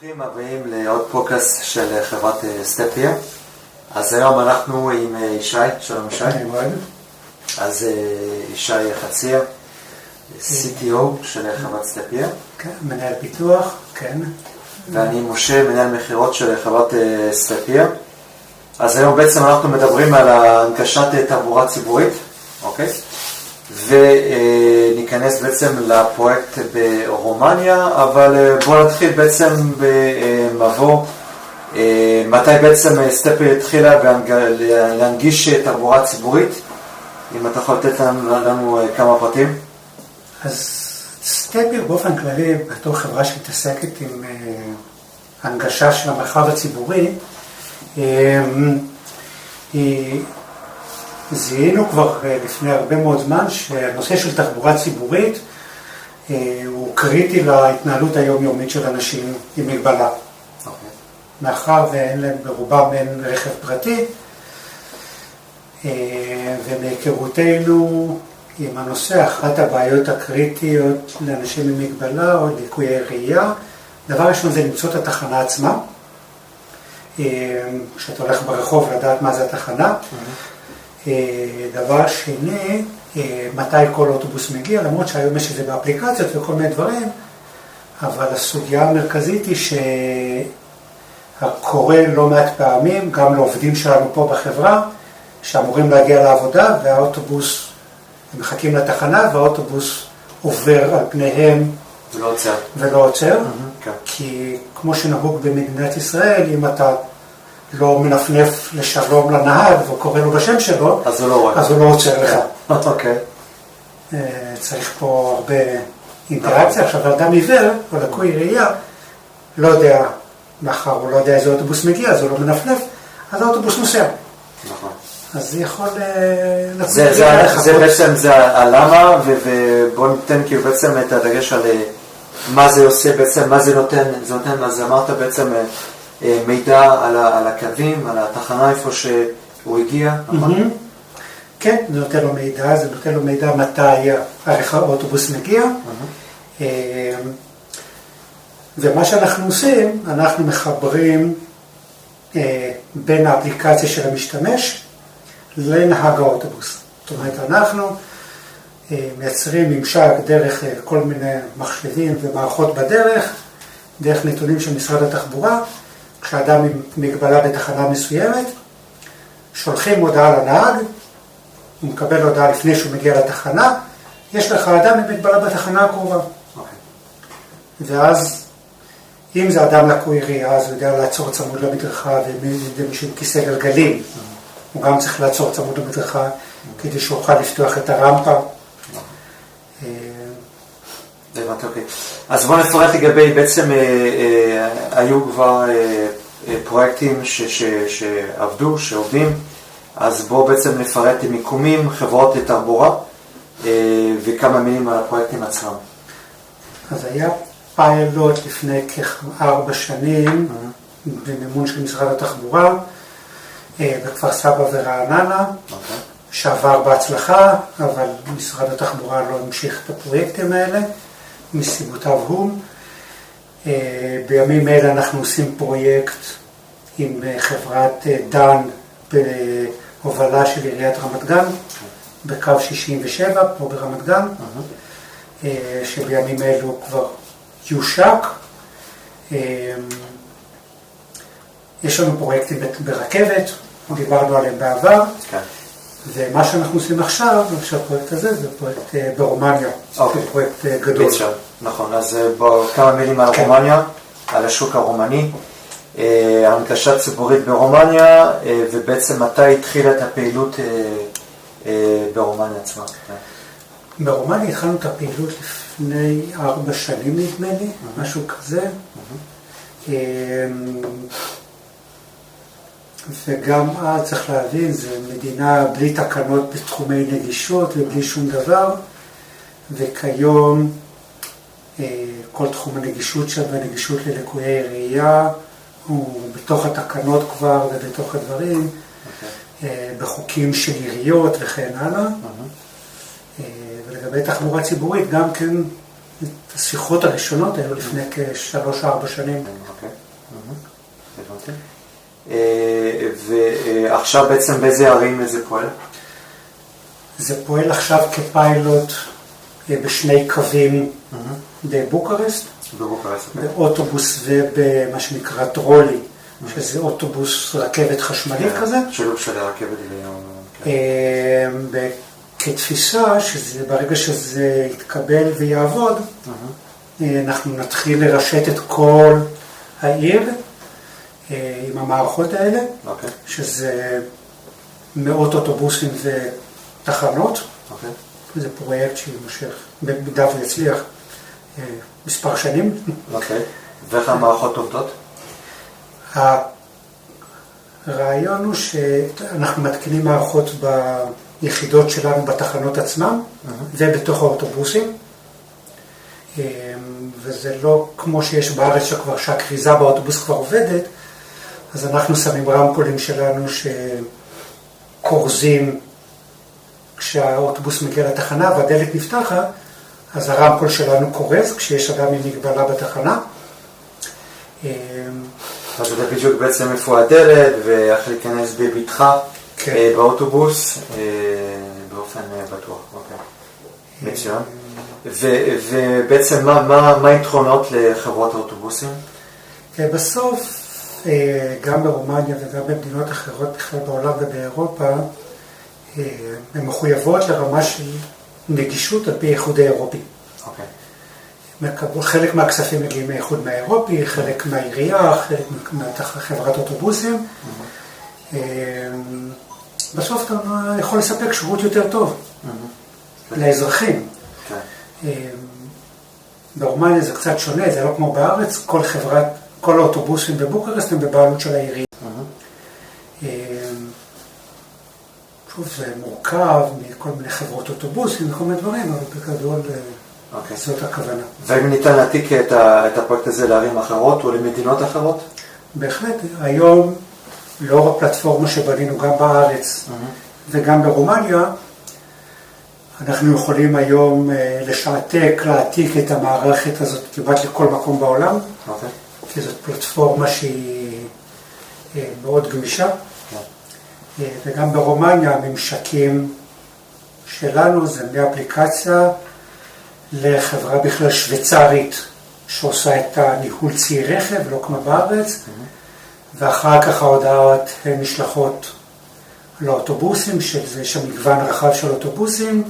ברוכים הבאים לעוד פודקאסט של חברת סטפיה. אז היום אנחנו עם ישי, שלום ישי. אז ישי חציה, CTO של חברת סטפיה. כן, מנהל פיתוח, כן. ואני משה, מנהל מחירות של חברת סטפיה. אז היום בעצם אנחנו מדברים על הנגשת תחבורה ציבורית, אוקיי? וניכנס בעצם לפרויקט ברומניה, אבל בואו נתחיל בעצם במבוא, מתי בעצם סטפיה התחילה להנגיש תחבורה ציבורית, אם אתה יכול לתת לנו כמה פרטים. אז סטפיה באופן כללי, בתור חברה שמתעסקת עם הנגשה של המרחב הציבורי, זיהינו כבר לפני הרבה מאוד זמן שהנושא של תחבורה ציבורית הוא קריטי להתנהלות היומיומית של אנשים עם מגבלה. מאחר ואין להם ברובם אין רכב פרטי, ומהיכרותנו עם הנושא, אחת הבעיות הקריטיות לאנשים עם מגבלה או ליקויי ראייה, דבר ראשון זה למצוא את התחנה עצמה, כשאתה הולך ברחוב לדעת מה זה התחנה. דבר שני, מתי כל אוטובוס מגיע, למרות שהיום יש את זה באפליקציות וכל מיני דברים, אבל הסוגיה המרכזית היא שקורה לא מעט פעמים, גם לעובדים שלנו פה בחברה, שאמורים להגיע לעבודה, והאוטובוס, הם מחכים לתחנה, והאוטובוס עובר על פניהם ולא עוצר. כי כמו שנהוג במדינת ישראל, אם אתה לא מנפנף לשלום לנהג וקורא לו בשם שלו, אז הוא לא עוצר לך. אוקיי. צריך פה הרבה אינטראקציה. עכשיו, אדם עיוור או לקוי ראייה, לא יודע, מאחר הוא לא יודע איזה אוטובוס מגיע, אז הוא לא מנפנף, אז האוטובוס נוסע. נכון. אז זה יכול זה בעצם, זה הלמה, ובואו ניתן כאילו בעצם את הדגש על מה זה עושה בעצם, מה זה נותן, אז אמרת בעצם מידע על הקווים, על התחנה איפה שהוא הגיע, נכון? כן, זה נותן לו מידע, זה נותן לו מידע מתי האוטובוס מגיע. ומה שאנחנו עושים, אנחנו מחברים בין האפליקציה של המשתמש לנהג האוטובוס. זאת אומרת, אנחנו מייצרים ממשק דרך כל מיני מחשבים ומערכות בדרך, דרך נתונים של משרד התחבורה, כשאדם עם מגבלה בתחנה מסוימת, שולחים הודעה לנהג, הוא מקבל הודעה לפני שהוא מגיע לתחנה, יש לך אדם עם מגבלה בתחנה הקרובה. ואז, אם זה אדם לקוי ראייה, אז הוא יודע לעצור צמוד למדרכה, ומישהו עם כיסא גלגלים, הוא גם צריך לעצור צמוד למדרכה, כדי שאוכל לפתוח את הרמפה. אוקיי. אז בואו נפרט לגבי, בעצם היו כבר פרויקטים שעבדו, שעובדים, אז בואו בעצם נפרט מיקומים, חברות לתחבורה, וכמה מילים על הפרויקטים עצמם. אז היה פיילוט לפני כ4 שנים, במימון של משרד התחבורה, בכפר סבא ורעננה, שעבר בהצלחה, אבל משרד התחבורה לא המשיך את הפרויקטים האלה, מסיבותיו הוא. בימים אלה אנחנו עושים פרויקט עם חברת דן בהובלה של עיריית רמת גן, בקו 67 פה ברמת גן, שבימים אלו כבר יושק. יש לנו פרויקטים ברכבת, דיברנו עליהם בעבר. ומה שאנחנו עושים עכשיו, הפרויקט הזה, זה פרויקט ברומניה, זה פרויקט גדול. נכון, אז כמה מילים על רומניה, על השוק הרומני, הנגשה ציבורית ברומניה, ובעצם מתי התחילה את הפעילות ברומניה עצמה? ברומניה התחלנו את הפעילות לפני 4 שנים נדמה לי, משהו כזה. וגם אז צריך להבין, זו מדינה בלי תקנות בתחומי נגישות ובלי שום דבר, וכיום כל תחום הנגישות שם והנגישות ללקויי ראייה הוא בתוך התקנות כבר ובתוך הדברים, בחוקים של עיריות וכן הלאה. ולגבי תחבורה ציבורית, גם כן השיחות הראשונות היו לפני כ3-4 שנים. ועכשיו בעצם באיזה ערים זה פועל? זה פועל עכשיו כפיילוט בשני קווים בבוקרסט, באוטובוס ובמה שנקרא טרולי, שזה אוטובוס רכבת חשמלית כזה. שילוב של הרכבת כתפיסה, שברגע שזה יתקבל ויעבוד, אנחנו נתחיל לרשת את כל העיר עם המערכות האלה, שזה מאות אוטובוסים ותחנות. זה פרויקט שימשך, במידה ויצליח, מספר שנים. ואיך המערכות עובדות? הרעיון הוא שאנחנו מתקינים מערכות ביחידות שלנו בתחנות עצמם ובתוך האוטובוסים, וזה לא כמו שיש בארץ שהכריזה באוטובוס כבר עובדת, אז אנחנו שמים רמקולים שלנו שקורזים כשהאוטובוס מגיע לתחנה והדלת נפתחת, אז הרמקול שלנו קורז כשיש אדם עם מגבלה בתחנה. אז זה בדיוק בעצם איפה הדלת ואיך להיכנס בבטחה באוטובוס באופן בטוח. מצוין. ובעצם מה היתרונות לחברות האוטובוסים? בסוף, גם ברומניה וגם במדינות אחרות בכלל בעולם ובאירופה, הן מחויבות לרמה של נגישות על פי האיחוד האירופי. חלק מהכספים מגיעים מהאיחוד האירופי, חלק מהעירייה, חלק מחברת אוטובוסים. בסוף אתה יכול לספק שירות יותר טוב לאזרחים. ברומניה זה קצת שונה, זה לא כמו בארץ, כל האוטובוסים בבוקרסט הם בבעלות של העירייה. שוב, זה מורכב מכל מיני חברות אוטובוסים וכל מיני דברים, אבל בגדול זאת הכוונה. ואם ניתן להעתיק את הפרויקט הזה לערים אחרות או למדינות אחרות? בהחלט, היום לאור הפלטפורמה שבנינו גם בארץ וגם ברומניה, אנחנו יכולים היום להעתיק את המערכת הזאת כמעט לכל מקום בעולם, כי זאת פלטפורמה שהיא מאוד גמישה. וגם ברומניה הממשקים שלנו זה מאפליקציה לחברה בכלל שוויצרית שעושה את הניהול ציי רכב, לא כמו בארץ, ואחר כך ההודעות הן נשלחות לאוטובוסים, שזה שם מגוון רחב של אוטובוסים,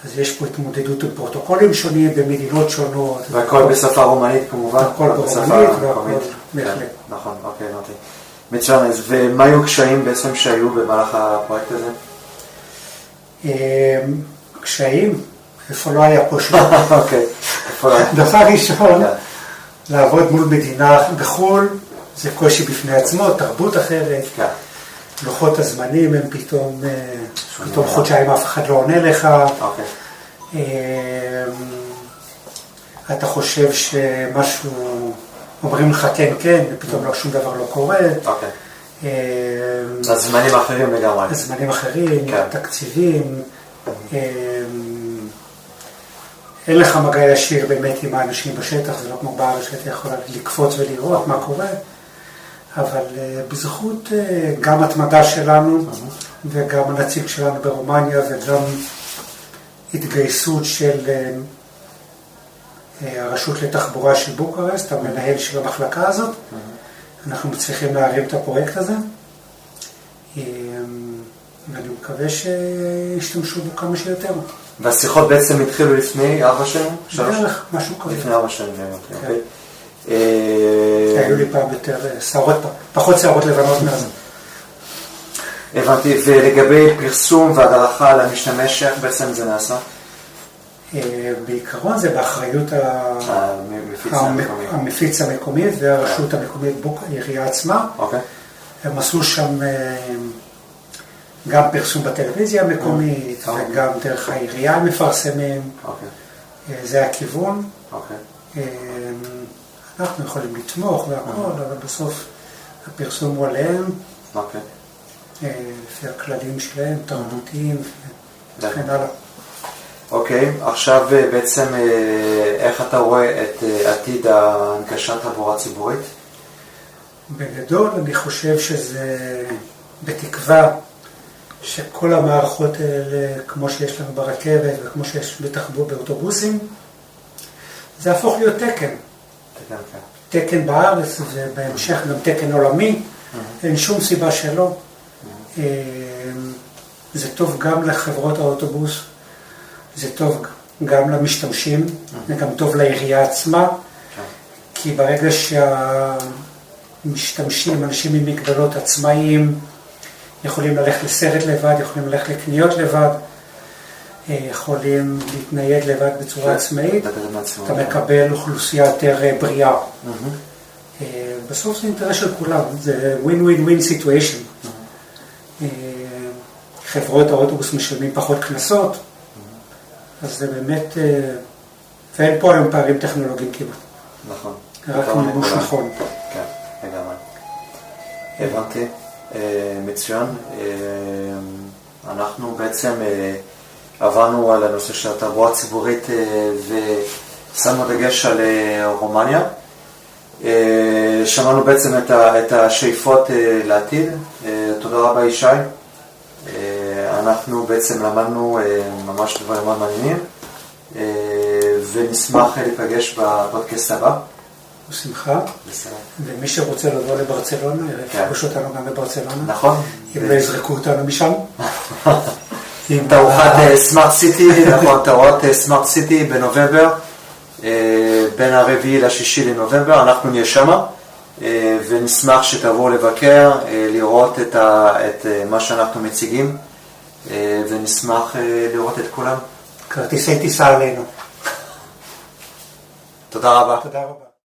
אז יש פה התמודדות עם פרוטוקולים שונים במדינות שונות. והכל בשפה רומנית כמובן. הכל ברומנית והכל בהחלט. נכון, אוקיי, נוטי. מצוין, ומה היו קשיים בעצם שהיו במהלך הפרויקט הזה? קשיים? איפה לא היה פה שום. אוקיי, איפה לא היה. דבר ראשון, לעבוד מול מדינה בחו"ל, זה קושי בפני עצמו, תרבות אחרת. לוחות הזמנים הם פתאום חודשיים אף אחד לא עונה לך. אתה חושב שמשהו, אומרים לך כן, כן, ופתאום שום דבר לא קורה. הזמנים אחרים לגמרי. הזמנים אחרים, תקציבים. אין לך מגע ישיר באמת עם האנשים בשטח, זה לא כמו בארץ שאתה יכול לקפוץ ולראות מה קורה. אבל בזכות גם התמדה שלנו וגם הנציג שלנו ברומניה וגם התגייסות של הרשות לתחבורה של בוקרשט, המנהל של המחלקה הזאת, אנחנו מצליחים להרים את הפרויקט הזה, ואני מקווה שישתמשו בו כמה שיותר. והשיחות בעצם התחילו לפני 4 שנים? בערך, משהו כזה. לפני 4 שנים, אוקיי. היו לי פעם יותר פחות שערות לבנות מאז. הבנתי, ולגבי פרסום והדרכה למשתמש, איך בעצם זה נעשה? בעיקרון זה באחריות המפיץ המקומי והרשות המקומית העירייה עצמה. הם עשו שם גם פרסום בטלוויזיה המקומית וגם דרך העירייה מפרסמים. זה הכיוון. אנחנו יכולים לתמוך והכל, אבל בסוף הפרסום הוא עליהם, לפי הכללים שלהם, תרבותיים וכן הלאה. אוקיי, עכשיו בעצם איך אתה רואה את עתיד ההנגשת תחבורה ציבורית? בגדול אני חושב שזה בתקווה שכל המערכות האלה, כמו שיש לנו ברכבת וכמו שיש בתחבורה באוטובוסים, זה יהפוך להיות תקן. תקן בארץ ובהמשך גם תקן עולמי, אין שום סיבה שלא. זה טוב גם לחברות האוטובוס, זה טוב גם למשתמשים, זה גם טוב לעירייה עצמה, כי ברגע שהמשתמשים, אנשים עם מגבלות עצמאיים, יכולים ללכת לסרט לבד, יכולים ללכת לקניות לבד, יכולים להתנייד לבד בצורה עצמאית, אתה מקבל אוכלוסייה יותר בריאה. בסוף זה אינטרס של כולם, זה win-win-win situation. חברות האוטובוס משלמים פחות קנסות, אז זה באמת, ואין פה היום פערים טכנולוגיים כמעט. נכון. רק מימוש נכון. כן, לגמרי. הבנתי, מצוין. אנחנו בעצם עברנו על הנושא של התחבורה הציבורית ושמנו דגש על רומניה. שמענו בעצם את השאיפות לעתיד. תודה רבה ישי. אנחנו בעצם למדנו ממש דברים מאוד מעניינים ונשמח להיפגש בפודקאסט הבא. בשמחה. ומי שרוצה לבוא לברצלונה, יפגוש אותנו גם בברצלונה. נכון. אם לא יזרקו אותנו משם. תערוכת סמארט סיטי, נכון, תערוכת סמארט סיטי בנובמבר, בין הרביעי לשישי לנובמבר, אנחנו נהיה שמה, ונשמח שתבואו לבקר, לראות את מה שאנחנו מציגים, ונשמח לראות את כולם. כרטיסי טיסה עלינו. תודה רבה. תודה רבה.